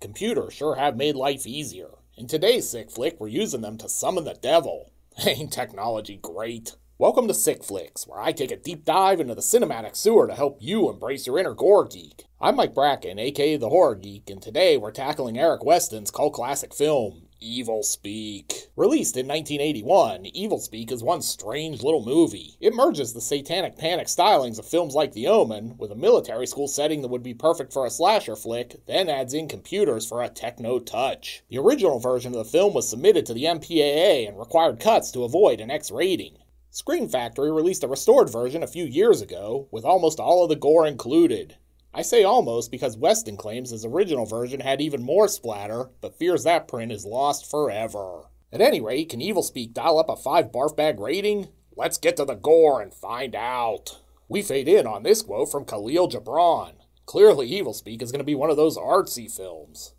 Computers sure have made life easier. In today's Sick Flick, we're using them to summon the devil. Ain't technology great? Welcome to Sick Flicks, where I take a deep dive into the cinematic sewer to help you embrace your inner gore geek. I'm Mike Bracken, aka the Horror Geek, and today we're tackling Eric Weston's cult classic film, Evilspeak. Released in 1981, Evilspeak is one strange little movie. It merges the satanic panic stylings of films like The Omen with a military school setting that would be perfect for a slasher flick, then adds in computers for a techno touch. The original version of the film was submitted to the MPAA and required cuts to avoid an X rating. Scream Factory released a restored version a few years ago, with almost all of the gore included. I say almost because Weston claims his original version had even more splatter, but fears that print is lost forever. At any rate, can Evilspeak dial up a 5 barf bag rating? Let's get to the gore and find out. We fade in on this quote from Khalil Gibran. Clearly Evilspeak is going to be one of those artsy films.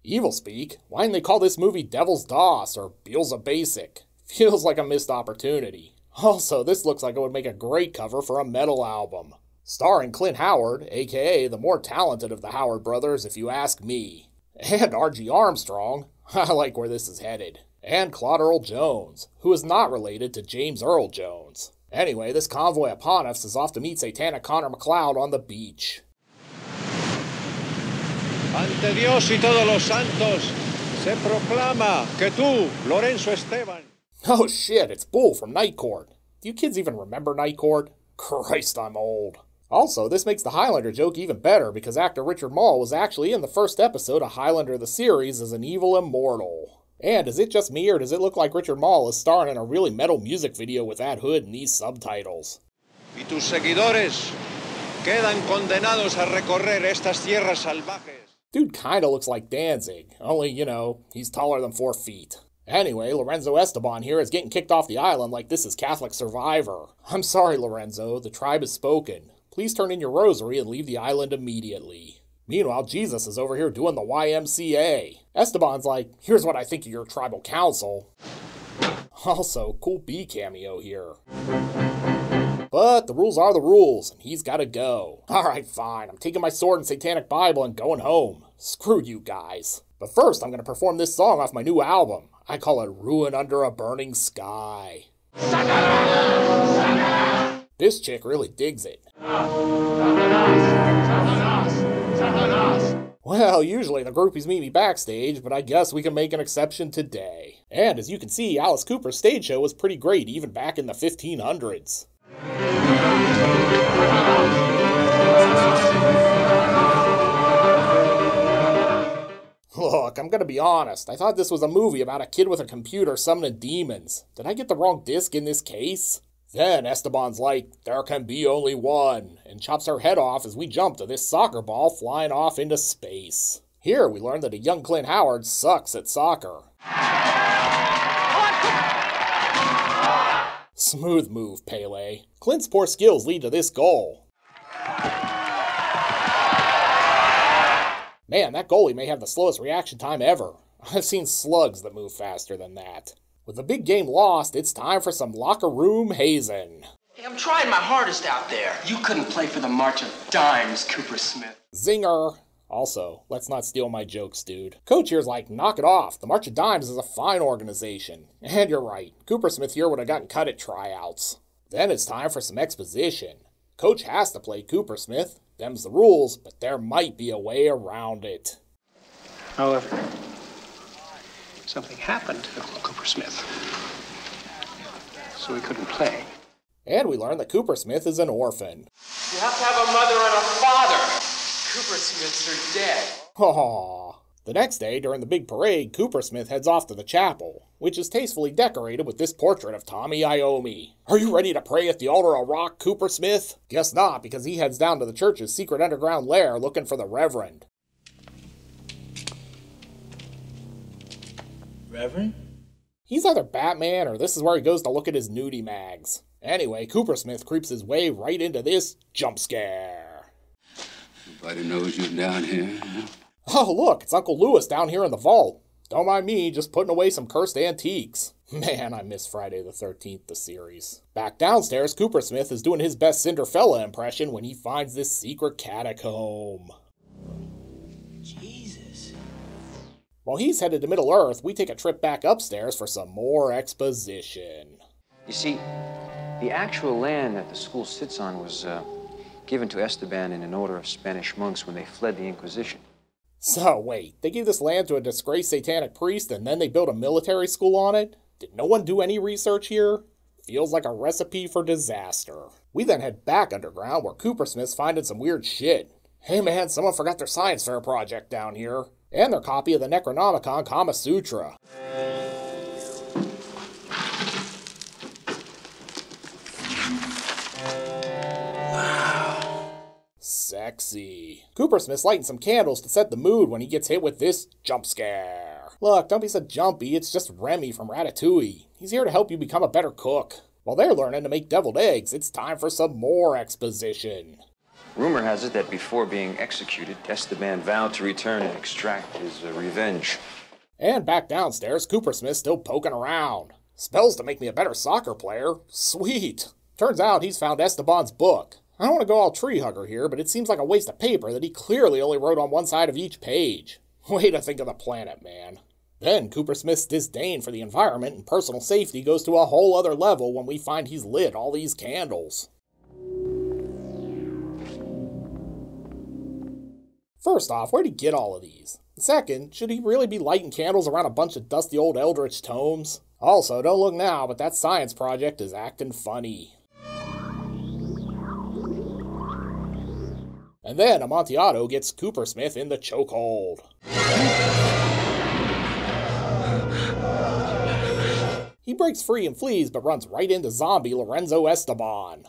Evilspeak? Why didn't they call this movie Devil's Doss or Beelzebasic? Feels like a missed opportunity. Also, this looks like it would make a great cover for a metal album. Starring Clint Howard, aka the more talented of the Howard brothers if you ask me. And RG Armstrong, I like where this is headed. And Claude Earl Jones, who is not related to James Earl Jones. Anyway, this convoy upon us is off to meet Satanic Connor McLeod on the beach. Ante Dios y todos los santos, se proclama que tú, Lorenzo Esteban. Oh shit, it's Bull from Night Court. Do you kids even remember Night Court? Christ, I'm old. Also, this makes the Highlander joke even better because actor Richard Moll was actually in the first episode of Highlander the series as an evil immortal. And is it just me or does it look like Richard Moll is starring in a really metal music video with that hood and these subtitles? Y tus seguidores quedan condenados a recorrer estas tierras salvajes. Dude kinda looks like Danzig, only, you know, he's taller than 4 feet. Anyway, Lorenzo Esteban here is getting kicked off the island like this is Catholic Survivor. I'm sorry, Lorenzo, the tribe has spoken. Please turn in your rosary and leave the island immediately. Meanwhile, Jesus is over here doing the YMCA. Esteban's like, here's what I think of your tribal council. Also, cool B cameo here. But the rules are the rules, and he's gotta go. Alright, fine, I'm taking my sword and satanic Bible and going home. Screw you guys. But first, I'm gonna perform this song off my new album. I call it Ruin Under a Burning Sky. This chick really digs it. Well, usually the groupies meet me backstage, but I guess we can make an exception today. And as you can see, Alice Cooper's stage show was pretty great even back in the 1500s. Look, I'm gonna be honest, I thought this was a movie about a kid with a computer summoning demons. Did I get the wrong disc in this case? Then Esteban's like, there can be only one, and chops her head off as we jump to this soccer ball flying off into space. Here we learn that a young Clint Howard sucks at soccer. Smooth move, Pele. Clint's poor skills lead to this goal. Man, that goalie may have the slowest reaction time ever. I've seen slugs that move faster than that. With the big game lost, it's time for some locker room hazing. Hey, I'm trying my hardest out there. You couldn't play for the March of Dimes, Cooper Smith. Zinger. Also, let's not steal my jokes, dude. Coach here's like, knock it off. The March of Dimes is a fine organization. And you're right, Cooper Smith here would have gotten cut at tryouts. Then it's time for some exposition. Coach has to play Cooper Smith. Them's the rules, but there might be a way around it. However, something happened to Cooper Smith, so he couldn't play. And we learn that Cooper Smith is an orphan. You have to have a mother and a father. Cooper Smiths are dead. Aww. The next day, during the big parade, Cooper Smith heads off to the chapel, which is tastefully decorated with this portrait of Tommy Iommi. Are you ready to pray at the altar of rock, Cooper Smith? Guess not, because he heads down to the church's secret underground lair looking for the Reverend. Reverend? He's either Batman or this is where he goes to look at his nudie mags. Anyway, Cooper Smith creeps his way right into this jump scare. Nobody knows you're down here. Oh look, it's Uncle Lewis down here in the vault. Don't mind me, just putting away some cursed antiques. Man, I miss Friday the 13th, the series. Back downstairs, Coopersmith is doing his best Cinderella impression when he finds this secret catacomb. Jesus. While he's headed to Middle-earth, we take a trip back upstairs for some more exposition. You see, the actual land that the school sits on was given to Esteban in an order of Spanish monks when they fled the Inquisition. So wait, they gave this land to a disgraced satanic priest and then they built a military school on it? Did no one do any research here? Feels like a recipe for disaster. We then head back underground where Coopersmith's finding some weird shit. Hey man, someone forgot their science fair project down here. And their copy of the Necronomicon Kama Sutra. Sexy. Coopersmith's lighting some candles to set the mood when he gets hit with this jump scare. Look, don't be so jumpy, it's just Remy from Ratatouille. He's here to help you become a better cook. While they're learning to make deviled eggs, it's time for some more exposition. Rumor has it that before being executed, Esteban vowed to return and extract his revenge. And back downstairs, Coopersmith's still poking around. Spells to make me a better soccer player? Sweet. Turns out he's found Esteban's book. I don't want to go all tree hugger here, but it seems like a waste of paper that he clearly only wrote on one side of each page. Way to think of the planet, man. Then Coopersmith's disdain for the environment and personal safety goes to a whole other level when we find he's lit all these candles. First off, where'd he get all of these? Second, should he really be lighting candles around a bunch of dusty old Eldritch tomes? Also, don't look now, but that science project is acting funny. And then Amontillado gets Coopersmith in the chokehold. He breaks free and flees, but runs right into zombie Lorenzo Esteban.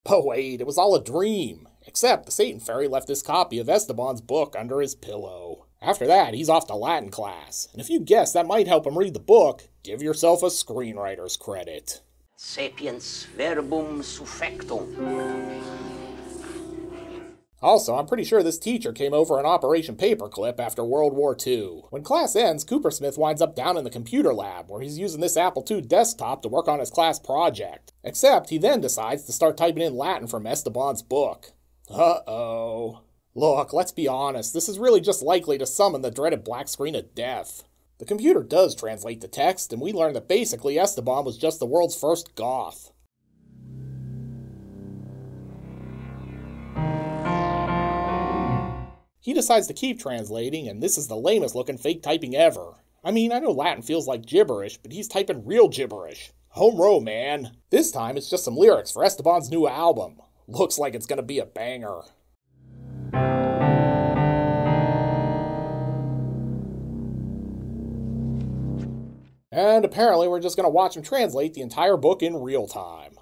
But wait, it was all a dream. Except the Satan Fairy left this copy of Esteban's book under his pillow. After that, he's off to Latin class. And if you guess that might help him read the book, give yourself a screenwriter's credit. Sapiens verbum suffectum. Also, I'm pretty sure this teacher came over in Operation Paperclip after World War II. When class ends, Coopersmith winds up down in the computer lab, where he's using this Apple II desktop to work on his class project. Except, he then decides to start typing in Latin from Esteban's book. Uh-oh. Look, let's be honest, this is really just likely to summon the dreaded black screen of death. The computer does translate the text, and we learn that basically Esteban was just the world's first goth. He decides to keep translating, and this is the lamest looking fake typing ever. I mean, I know Latin feels like gibberish, but he's typing real gibberish. Home row, man. This time it's just some lyrics for Esteban's new album. Looks like it's gonna be a banger. And apparently we're just gonna watch him translate the entire book in real time.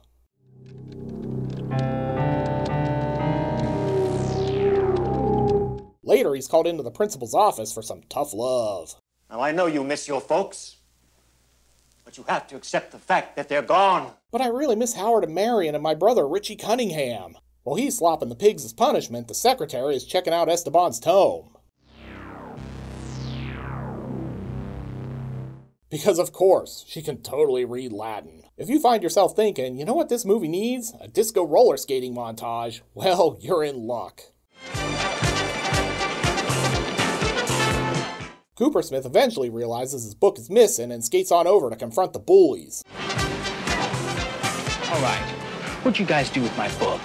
Later, he's called into the principal's office for some tough love. Now, I know you miss your folks, but you have to accept the fact that they're gone. But I really miss Howard and Marion and my brother, Richie Cunningham. While he's slopping the pigs as punishment, the secretary is checking out Esteban's tome. Because of course, she can totally read Latin. If you find yourself thinking, you know what this movie needs? A disco roller skating montage. Well, you're in luck. Coopersmith eventually realizes his book is missing and skates on over to confront the bullies. All right, what'd you guys do with my book?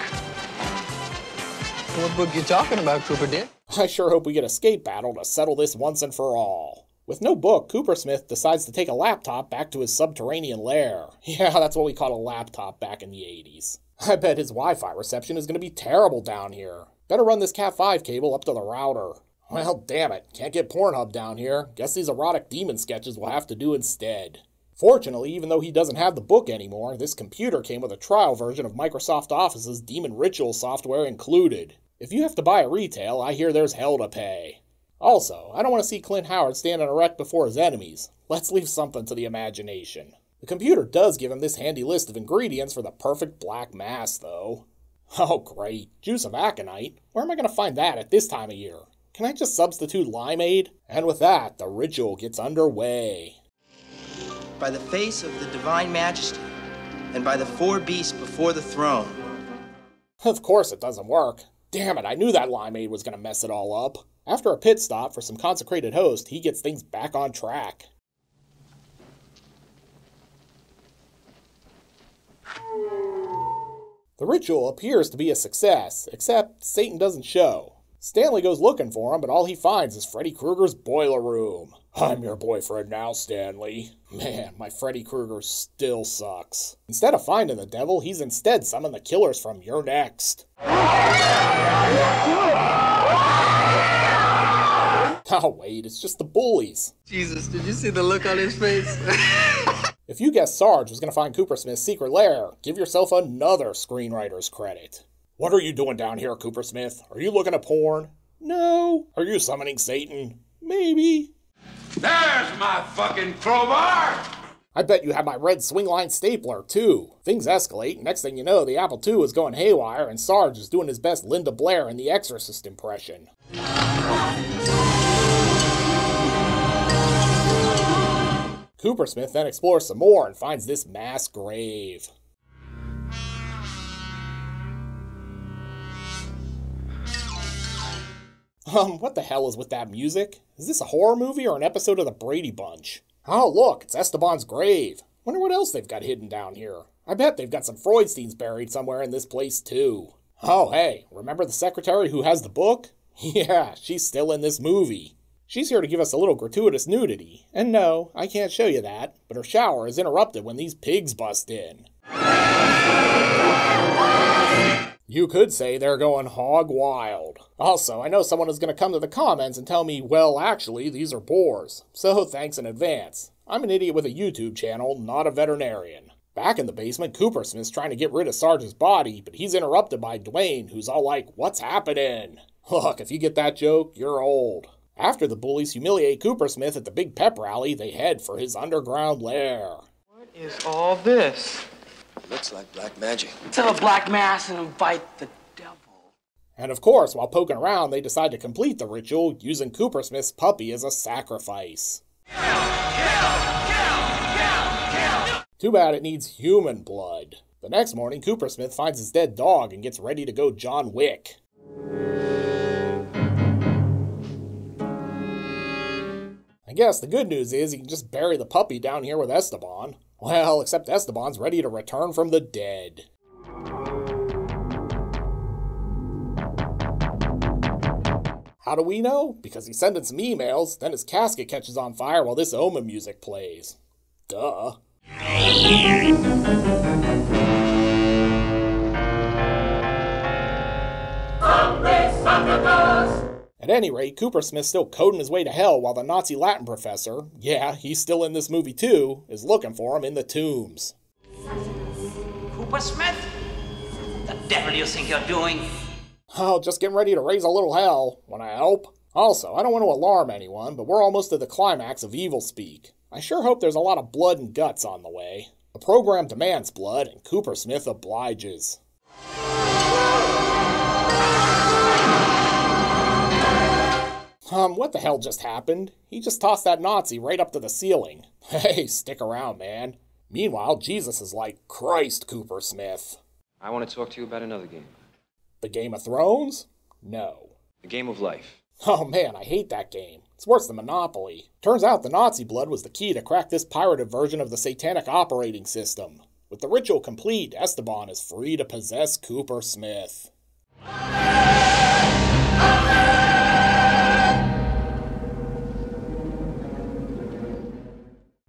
What book you talking about, Cooper Dick? I sure hope we get a skate battle to settle this once and for all. With no book, Coopersmith decides to take a laptop back to his subterranean lair. Yeah, that's what we called a laptop back in the 80s. I bet his Wi-Fi reception is going to be terrible down here. Better run this Cat5 cable up to the router. Well, damn it, can't get Pornhub down here. Guess these erotic demon sketches will have to do instead. Fortunately, even though he doesn't have the book anymore, this computer came with a trial version of Microsoft Office's Demon Ritual software included. If you have to buy it retail, I hear there's hell to pay. Also, I don't want to see Clint Howard standing erect before his enemies. Let's leave something to the imagination. The computer does give him this handy list of ingredients for the perfect black mass, though. Oh great, juice of aconite? Where am I going to find that at this time of year? Can I just substitute limeade? And with that, the ritual gets underway. By the face of the divine majesty, and by the 4 beasts before the throne. Of course it doesn't work. Damn it, I knew that limeade was going to mess it all up. After a pit stop for some consecrated host, he gets things back on track. The ritual appears to be a success, except Satan doesn't show. Stanley goes looking for him, but all he finds is Freddy Krueger's boiler room. I'm your boyfriend now, Stanley. Man, my Freddy Krueger still sucks. Instead of finding the devil, he's instead summoned the killers from You're Next. Oh wait, it's just the bullies. Jesus, did you see the look on his face? If you guessed Sarge was going to find Coopersmith's secret lair, give yourself another screenwriter's credit. What are you doing down here, Coopersmith? Are you looking at porn? No. Are you summoning Satan? Maybe. There's my fucking crowbar! I bet you have my red swingline stapler, too. Things escalate, and next thing you know, the Apple II is going haywire, and Sarge is doing his best Linda Blair in The Exorcist impression. Coopersmith then explores some more and finds this mass grave. What the hell is with that music? Is this a horror movie or an episode of the Brady Bunch? Oh look, it's Esteban's grave. Wonder what else they've got hidden down here. I bet they've got some Freudsteins buried somewhere in this place too. Oh hey, remember the secretary who has the book? Yeah, she's still in this movie. She's here to give us a little gratuitous nudity. And no, I can't show you that, but her shower is interrupted when these pigs bust in. You could say they're going hog wild. Also, I know someone is going to come to the comments and tell me, well, actually, these are boars. So thanks in advance. I'm an idiot with a YouTube channel, not a veterinarian. Back in the basement, Coopersmith's trying to get rid of Sarge's body, but he's interrupted by Dwayne, who's all like, what's happening? Look, if you get that joke, you're old. After the bullies humiliate Coopersmith at the big pep rally, they head for his underground lair. What is all this? Looks like black magic. Let's have a black mass and invite the devil. And of course, while poking around, they decide to complete the ritual using Coopersmith's puppy as a sacrifice. Too bad it needs human blood. The next morning, Coopersmith finds his dead dog and gets ready to go John Wick. I guess the good news is he can just bury the puppy down here with Esteban. Well, except Esteban's ready to return from the dead. How do we know? Because he's sending some emails, then his casket catches on fire while this Omen music plays. Duh. At any rate, Coopersmith's still coding his way to hell while the Nazi Latin professor, yeah, he's still in this movie too, is looking for him in the tombs. Coopersmith? The devil you think you're doing? Oh, just getting ready to raise a little hell. Wanna help? Also, I don't want to alarm anyone, but we're almost to the climax of Evilspeak. I sure hope there's a lot of blood and guts on the way. The program demands blood, and Coopersmith obliges. What the hell just happened? He just tossed that Nazi right up to the ceiling. Hey, stick around, man. Meanwhile, Jesus is like, Christ, Coopersmith. I want to talk to you about another game. The Game of Thrones? No. The game of life. Oh man, I hate that game. It's worse than Monopoly. Turns out the Nazi blood was the key to crack this pirated version of the Satanic operating system. With the ritual complete, Esteban is free to possess Coopersmith.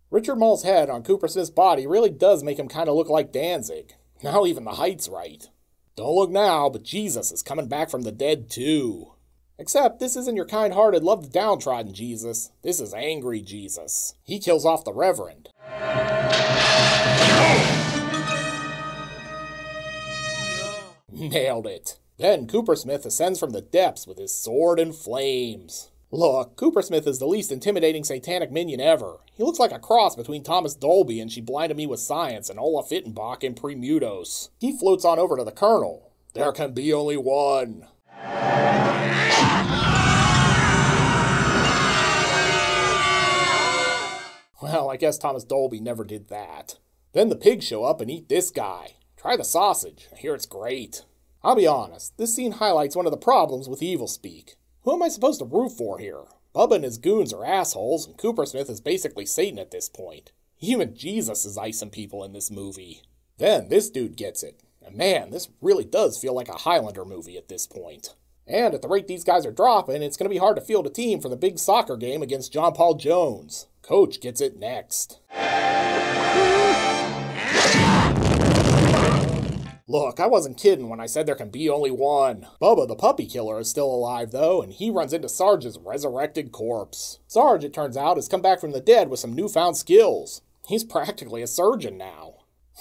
Richard Moll's head on Coopersmith's body really does make him kind of look like Danzig. Now even the height's right. Don't look now, but Jesus is coming back from the dead too. Except this isn't your kind-hearted, love the downtrodden Jesus. This is angry Jesus. He kills off the Reverend. Nailed it. Then Coopersmith ascends from the depths with his sword in flames. Look, Coopersmith is the least intimidating satanic minion ever. He looks like a cross between Thomas Dolby and She Blinded Me with Science and Olaf Ittenbach in Premutos. He floats on over to the Colonel. There can be only one. Well, I guess Thomas Dolby never did that. Then the pigs show up and eat this guy. Try the sausage. I hear it's great. I'll be honest, this scene highlights one of the problems with Evilspeak. Who am I supposed to root for here? Bubba and his goons are assholes, and Coopersmith is basically Satan at this point. Even Jesus is icing people in this movie. Then this dude gets it. And man, this really does feel like a Highlander movie at this point. And at the rate these guys are dropping, it's going to be hard to field a team for the big soccer game against John Paul Jones. Coach gets it next. Look, I wasn't kidding when I said there can be only one. Bubba the puppy killer is still alive though, and he runs into Sarge's resurrected corpse. Sarge, it turns out, has come back from the dead with some newfound skills. He's practically a surgeon now.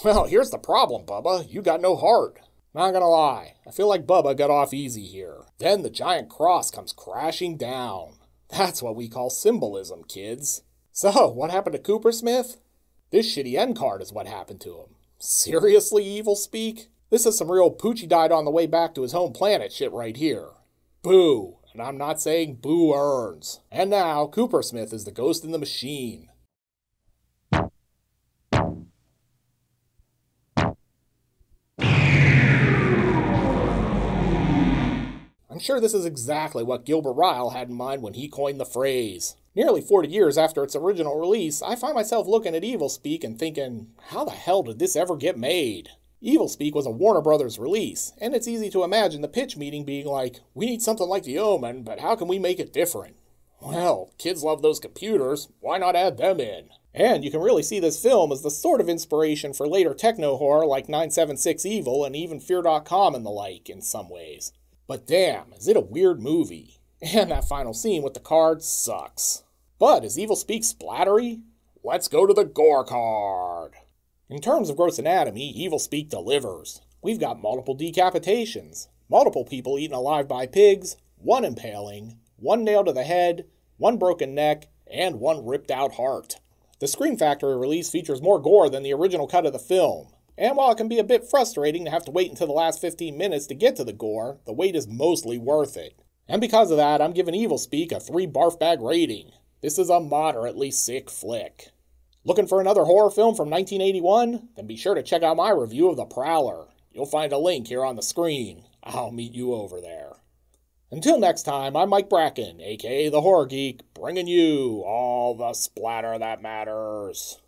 Well, here's the problem, Bubba. You got no heart. Not gonna lie, I feel like Bubba got off easy here. Then the giant cross comes crashing down. That's what we call symbolism, kids. So, what happened to Coopersmith? This shitty end card is what happened to him. Seriously, Evilspeak? This is some real Poochie died on the way back to his home planet shit right here. Boo! And I'm not saying boo earns. And now, Coopersmith is the ghost in the machine. I'm sure this is exactly what Gilbert Ryle had in mind when he coined the phrase. Nearly 40 years after its original release, I find myself looking at Evilspeak and thinking, how the hell did this ever get made? Evilspeak was a Warner Brothers release, and it's easy to imagine the pitch meeting being like, we need something like the Omen, but how can we make it different? Well, kids love those computers, why not add them in? And you can really see this film as the sort of inspiration for later techno-horror like 976 Evil and even Fear.com and the like in some ways. But damn, is it a weird movie. And that final scene with the card sucks. But is Evilspeak splattery? Let's go to the gore card. In terms of gross anatomy, Evilspeak delivers. We've got multiple decapitations, multiple people eaten alive by pigs, one impaling, one nail to the head, one broken neck, and one ripped out heart. The Scream Factory release features more gore than the original cut of the film. And while it can be a bit frustrating to have to wait until the last 15 minutes to get to the gore, the wait is mostly worth it. And because of that, I'm giving Evilspeak a 3 barf bag rating. This is a moderately sick flick. Looking for another horror film from 1981? Then be sure to check out my review of The Prowler. You'll find a link here on the screen. I'll meet you over there. Until next time, I'm Mike Bracken, aka The Horror Geek, bringing you all the splatter that matters.